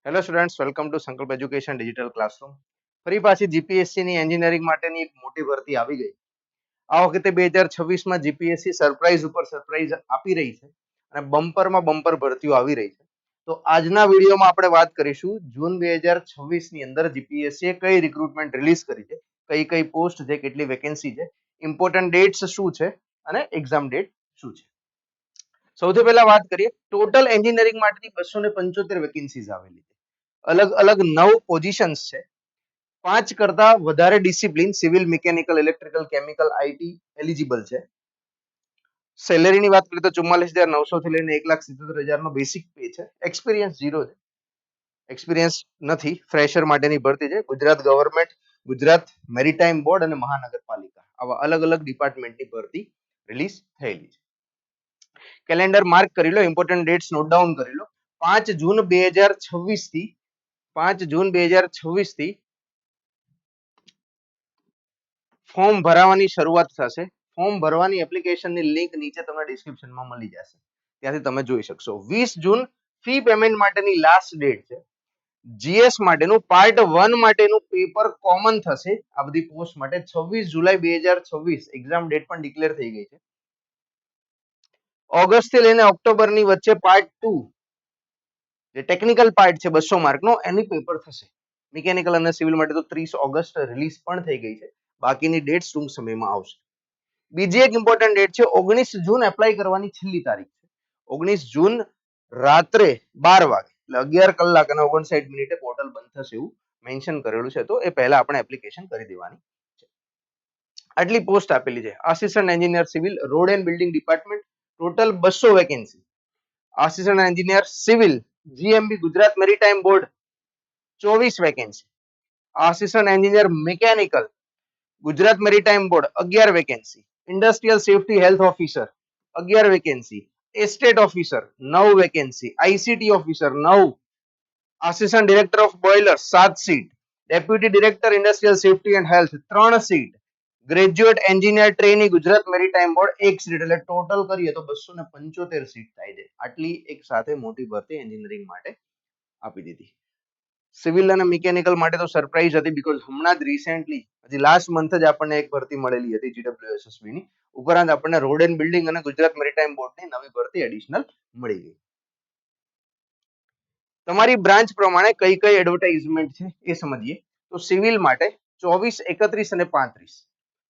Hello students, welcome to સંકલ્પ education digital classroom. ફરી પાછી જીપીએસસી ની એન્જિનિયરિંગ માટેની એક મોટી ભરતી આવી ગઈ. આ વખતે 2026માં જીપીએસસી સરપ્રાઈઝ ઉપર સરપ્રાઈઝ આપી રહી છે અને બમ્પરમાં બમ્પર ભરતીઓ આવી રહી છે. તો આજના વિડીયોમાં આપણે વાત કરીશું જૂન 2026 ની અંદર જીપીએસસી કઈ રિક્રુટમેન્ટ રિલીઝ કરી છે, કઈ કઈ પોસ્ટ છે, કેટલી વેકેન્સી છે, ઇમ્પોર્ટન્ટ ડેટ્સ શું છે અને એક્ઝામ ડેટ શું છે. સૌથી પહેલા વાત કરીએ, ટોટલ એન્જિનિયરિંગ માટેની 275 વેકેન્સીઝ આવેલી છે. અલગ અલગ 9 પોઝિશન્સ છે. 5 કરતા વધારે discipline civil, mechanical, electrical, chemical, IT eligible છે. સેલેરીની વાત કરીએ તો 44,900 થી લઈને 1,77,000 નો બેસિક પે છે. એક્સપિરિયન્સ 0 છે. એક્સપિરિયન્સ નથી. ફ્રેશર માટેની ભરતી છે. Gujarat government, Gujarat maritime board અને મહાનગરપાલિકા આવા અલગ અલગ ડિપાર્ટમેન્ટની ભરતી રિલીઝ થયેલી છે. કેલેન્ડર માર્ક કરી લો, ઇમ્પોર્ટન્ટ ડેટ્સ નોટ ડાઉન કરી લો. 5 જૂન 2026 થી 5 જૂન 2026 થી ફોર્મ ભરાવાની શરૂઆત થશે. ફોર્મ ભરવાની એપ્લિકેશનની લિંક નીચે તમને ડિસ્ક્રિપ્શનમાં મળી જશે, ત્યાંથી તમે જોઈ શકશો. 20 જૂન ફી પેમેન્ટ માટેની લાસ્ટ ડેટ છે. જીએસ માટેનું પાર્ટ 1 માટેનું પેપર કોમન થશે આ બધી પોસ્ટ માટે. 26 જુલાઈ 2026 એક્ઝામ ડેટ પણ ડિક્લેર થઈ ગઈ છે. ઓગસ્ટ થી લઈને ઓક્ટોબરની વચ્ચે પાર્ટ 2 જે ટેકનિકલ પાર્ટ છે 200 માર્કનો, એની પેપર થશે. મિકેનિકલ અને સિવિલ માટે તો 30 ઓગસ્ટ રિલીઝ પણ થઈ ગઈ છે. બાકીની ડેટ ટૂંક સમયમાં આવશે. બીજી એક ઇમ્પોર્ટન્ટ ડેટ છે 19 જૂન એપ્લાય કરવાની છેલ્લી તારીખ છે. 19 જૂન રાત્રે 12 વાગે એટલે 11 કલાક અને 59 મિનિટે પોર્ટલ બંધ થશે એવું મેન્શન કરેલું છે. તો એ પહેલા આપણે એપ્લિકેશન કરી દેવાની છે. આટલી પોસ્ટ આપેલી છે. Assistant engineer civil, road and building department, total 200 vacancy. Assistant engineer civil, GMB Gujarat maritime board 24 vacancy. Assistant engineer mechanical Gujarat maritime board 11 vacancy. Industrial safety health officer 11 vacancy. Estate officer 9 vacancy. ICT officer 9. Assistant director of boiler 7 seat. Deputy director industrial safety and health 3 seat. Graduate engineer trainee Gujarat maritime board 1 seat. એટલે total કરીએ તો 275 seat થાય છે. આટલી એક સાથે મોટી ભરતી એન્જિનિયરિંગ માટે આપી દીધી. સિવિલ અને મિકેનિકલ માટે તો સરપ્રાઈઝ હતી, બીકોઝ હમણાં જ રિસેન્ટલી હજી લાસ્ટ મંથ જ આપણને એક ભરતી મળેલી હતી જીડબ્લ્યુએસએસબી ની. ઉપરાંત આપણને રોડ એન્ડ બિલ્ડિંગ અને ગુજરાત મેરીટાઈમ બોર્ડની નવી ભરતી એડિશનલ મળી ગઈ. તમારી બ્રાન્ચ પ્રમાણે કઈ કઈ એડવર્ટાઇઝમેન્ટ છે એ સમજીએ. તો સિવિલ માટે 24, 31 અને 35,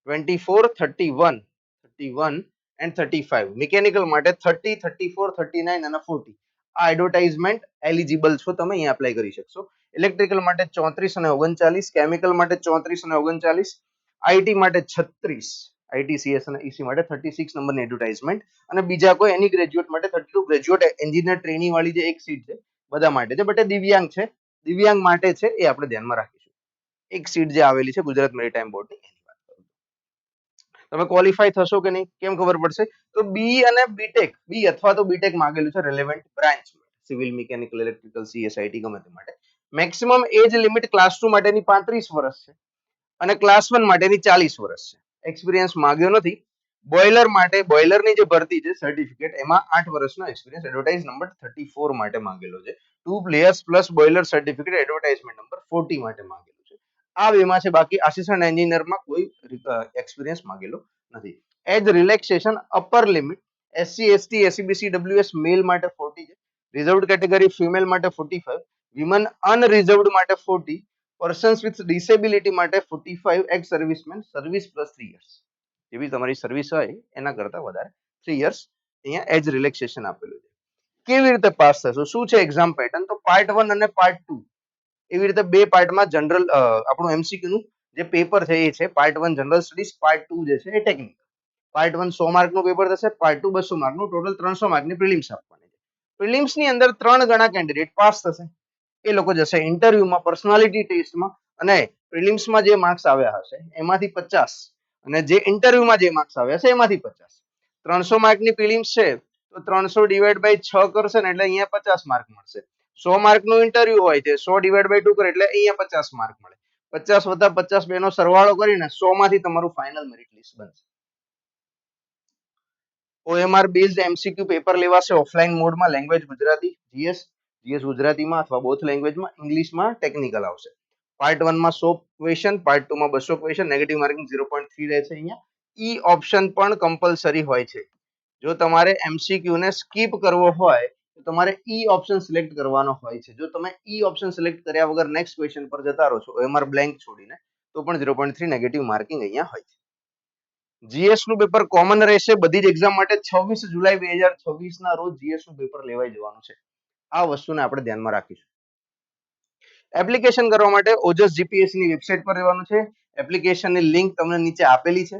24, 31, 31 એન્ડ 35. મિકેનિકલ માટે 30, 34, 39 અને 40. આ એડવર્ટાઇઝમેન્ટ એલિજિબલ છો તમે, અહીંયા એપ્લાય કરી શકશો. ઇલેક્ટ્રિકલ માટે 34 અને 39, કેમિકલ માટે 34 અને 39, આઈટી માટે 36, આઈટીસીએસ અને ઈસી માટે 36 નંબરની એડવર્ટાઇઝમેન્ટ, અને બીજા કોઈ એની ગ્રેજ્યુએટ માટે 32 ગ્રેજ્યુએટ એન્જિનિયર ટ્રેની વાળી જે એક સીટ છે બધા માટે છે, બટ એ દિવ્યાંગ છે, દિવ્યાંગ માટે છે, એ આપણે ધ્યાનમાં રાખીશું. એક સીટ જે આવેલી છે ગુજરાત મેરીટાઈમ બોર્ડની એની વાત કરું. તમે ક્વોલિફાય થશો કે નહીં કેમ ખબર પડશે? તો બી અને બીટેક, બી અથવા તો બીટેક માંગેલું છે relevant branch, civil, mechanical, electrical, CSIT ગમે તે માટે. મેક્સિમમ એજ લિમિટ ક્લાસ 2 માટેની 35 વર્ષ છે અને ક્લાસ 1 માટેની 40 વર્ષ છે. એક્સપિરિયન્સ માંગ્યો નથી. બોઇલર માટે, બોઇલરની જે ભરતી છે સર્ટિફિકેટ, એમાં 8 વર્ષનો એક્સપિરિયન્સ એડવર્ટાઇઝ નંબર 34 માટે માંગેલો છે. 2 players plus boiler certificate advertisement number 40 માટે માંગેલું છે. આ બેમાં છે. બાકી આસિસ્ટન્ટ એન્જિનિયરમાં કોઈ એક્સપિરિયન્સ માંગેલો નથી. Age relaxation upper limit SC, ST, SCBC, WS male માટે 40 છે. રિઝર્વડ કેટેગરી ફિમેલ માટે 45, વિમન અનરિઝર્વડ માટે 40, પર્સન્સ વિથ ડિસેબિલિટી માટે 45, x servicemen service plus 3 years. જેવી તમારી સર્વિસ હોય એના કરતા વધારે 3 યર્સ અહીંયા એજ રિલેક્સેશન આપેલું છે. કેવી રીતે પાસ થશો, શું છે એક્ઝામ પેટર્ન? તો પાર્ટ 1 અને પાર્ટ 2 એવી રીતે બે પાર્ટમાં જનરલ આપણું એમસીક્યુ નું જે પેપર છે એ છે. પાર્ટ 1 જનરલ સ્ટડીઝ, પાર્ટ 2 જે છે એ ટેકનિકલ. પાર્ટ 1 100 માર્કનું પેપર થશે, પાર્ટ 2 200 માર્કનું, ટોટલ 300 માર્કની પ્રિલિમ્સ આપવાની છે. પ્રિલિમ્સની અંદર 3 ગણા કેન્ડિડેટ પાસ થશે. એ લોકો જશે ઇન્ટરવ્યુમાં, પર્સનાલિટી ટેસ્ટમાં, અને પ્રિલિમ્સમાં જે માર્ક્સ આવ્યા હશે એમાંથી 50 અને જે ઇન્ટરવ્યુમાં જે માર્ક્સ આવ્યા છે એમાંથી 50. 300 માર્કની પ્રિલિમ્સ છે તો 300 ડિવાઈડ બાય 6 કરશે ને એટલે અહીંયા 50 માર્ક મળશે. 100 માર્કનું ઇન્ટરવ્યુ હોય છે, 100 ડિવાઈડ બાય 2 કરે એટલે અહીંયા 50 માર્ક મળે. 50 વત્તા 50 બેનો સરવાળો કરીને 100 માંથી તમારું ફાઇનલ મેરિટ લિસ્ટ બનશે. OMR બેઝડ એમસીક્યુ પેપર લેવાશે ઓફલાઈન મોડમાં, લેંગ્વેજ ગુજરાતી, જીએસ, જીએસ ગુજરાતીમાં અથવા બોથ લેંગ્વેજમાં, ઇંગ્લિશમાં ટેકનિકલ આવશે. પાર્ટ 1 માં 100 ક્વેશ્ચન, પાર્ટ 2 માં 200 ક્વેશ્ચન, નેગેટિવ માર્કિંગ 0.3 રહે છે. અહીંયા ઈ ઓપ્શન પણ કમ્પલસરી હોય છે. જો તમારે એમસીક્યુ ને સ્કીપ કરવો હોય તો તમારે ઈ ઓપ્શન સિલેક્ટ કરવાનો હોય છે. જો તમે ઈ ઓપ્શન સિલેક્ટ કર્યા વગર નેક્સ્ટ ક્વેશ્ચન પર જતા રહો છો OMR બ્લેન્ક છોડીને, તો પણ 0.3 નેગેટિવ માર્કિંગ અહીંયા હોય છે. જીએસ નું પેપર કોમન રહેશે બધી જ એક્ઝામ માટે. 26 જુલાઈ 2026 ના રોજ જીએસ નું પેપર લેવાઈ જવાનું છે. આ વસ્તુને આપણે ધ્યાનમાં રાખીશું. એપ્લિકેશન કરવા માટે ઓજસ જીપીએસસી ની વેબસાઇટ પર રહેવાનું છે. એપ્લિકેશનની લિંક તમને નીચે આપેલી છે.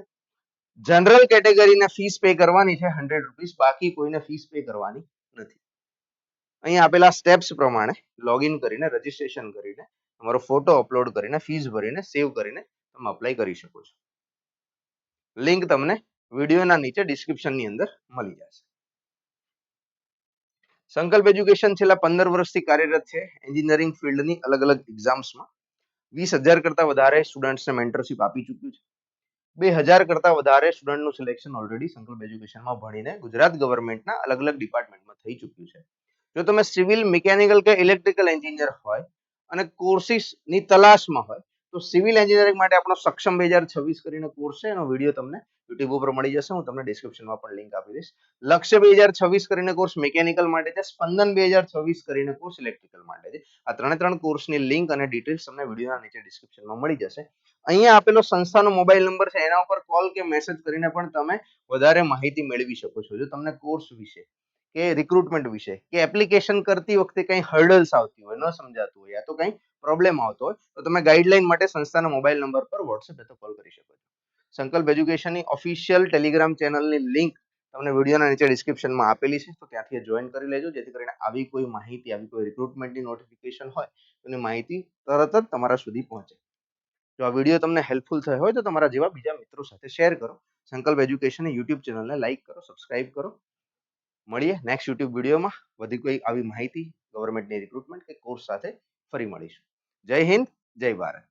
જનરલ કેટેગરીને ફીસ પે કરવાની છે ₹100, બાકી કોઈને ફીસ પે કરવાની નથી. અહીં આપેલા સ્ટેપ્સ પ્રમાણે લોગિન કરીને, રજીસ્ટ્રેશન કરીને, તમારો ફોટો અપલોડ કરીને, ફીસ ભરીને, સેવ કરીને તમે અપ્લાય કરી શકો છો. લિંક તમને વિડીયોના નીચે ડિસ્ક્રિપ્શનની અંદર મળી જશે. સંકલ્પ એજ્યુકેશન છેલ્લા 15 વર્ષથી કાર્યરત છે એન્જિનિયરિંગ ફિલ્ડની અલગ અલગ એક્ઝામ્સમાં. 20,000 કરતા વધારે સ્ટુડન્ટ્સને મેન્ટરશિપ આપી ચૂક્યું છે. 2,000 કરતા વધારે સ્ટુડન્ટનું સિલેક્શન ઓલરેડી સંકલ્પ એજ્યુકેશનમાં ભણીને ગુજરાત ગવર્મેન્ટના અલગ અલગ ડિપાર્ટમેન્ટમાં થઈ ચૂક્યું છે. જો તમે સિવિલ, મિકેનિકલ કે ઇલેક્ટ્રિકલ એન્જિનિયર હોય અને કોર્સિસની તલાશમાં હોય તો સિવિલ એન્જિનિયરિંગ માટે આપણો સક્ષમ 2026 કરીને કોર્સ છે. એનો વિડીયો તમને યુટ્યુબ ઉપર મળી જશે. હું તમને ડિસ્ક્રિપ્શનમાં પણ લિંક આપી દઈશ. લક્ષ્ય 2026 કરીને કોર્સ મિકેનિકલ માટે છે. સ્પંદન 2026 કરીને કોર્સ ઇલેક્ટ્રિકલ માટે છે. આ ત્રણ કોર્સની લિંક અને ડિટેલ્સ તમને વિડીયોના નીચે ડિસ્ક્રિપ્શનમાં મળી જશે. અહીંયા આપેલો સંસ્થાનો મોબાઈલ નંબર છે, એના ઉપર કોલ કે મેસેજ કરીને પણ તમે વધારે માહિતી મેળવી શકો છો. જો તમને કોર્સ વિશે કે રિક્રુટમેન્ટ વિશે કે એપ્લિકેશન કરતી વખતે કંઈ હર્ડલ્સ આવતી હોય, ન સમજાતું હોય, યા તો કંઈ પ્રોબ્લેમ આવતો હોય તો તમે ગાઈડલાઈન માટે સંસ્થાના મોબાઈલ નંબર પર વોટ્સએપ અથવા કોલ કરી શકો છો. સંકલ્પ એજ્યુકેશનની ઓફિશિયલ ટેલિગ્રામ ચેનલની લિંક તમને વિડીયોના નીચે ડિસ્ક્રિપ્શનમાં આપેલી છે, તો ત્યાંથી જોઈન કરી લેજો, જેથી કરીને આવી કોઈ માહિતી, આવી કોઈ રિક્રુટમેન્ટની નોટિફિકેશન હોય એની માહિતી તરત જ તમારા સુધી પહોંચે. જો આ વિડીયો તમને હેલ્પફુલ થયો હોય તો તમારા જેવા બીજા મિત્રો સાથે શેર કરો. સંકલ્પ એજ્યુકેશનની યુટ્યુબ ચેનલને લાઈક કરો, સબસ્ક્રાઇબ કરો. મળીએ નેક્સ્ટ યુટ્યુબ વિડીયોમાં વધી કોઈ આવી માહિતી, ગવર્મેન્ટની રિક્રુટમેન્ટ કે કોર્સ સાથે ફરી મળીશું. જય હિન્દ, જય ભારત.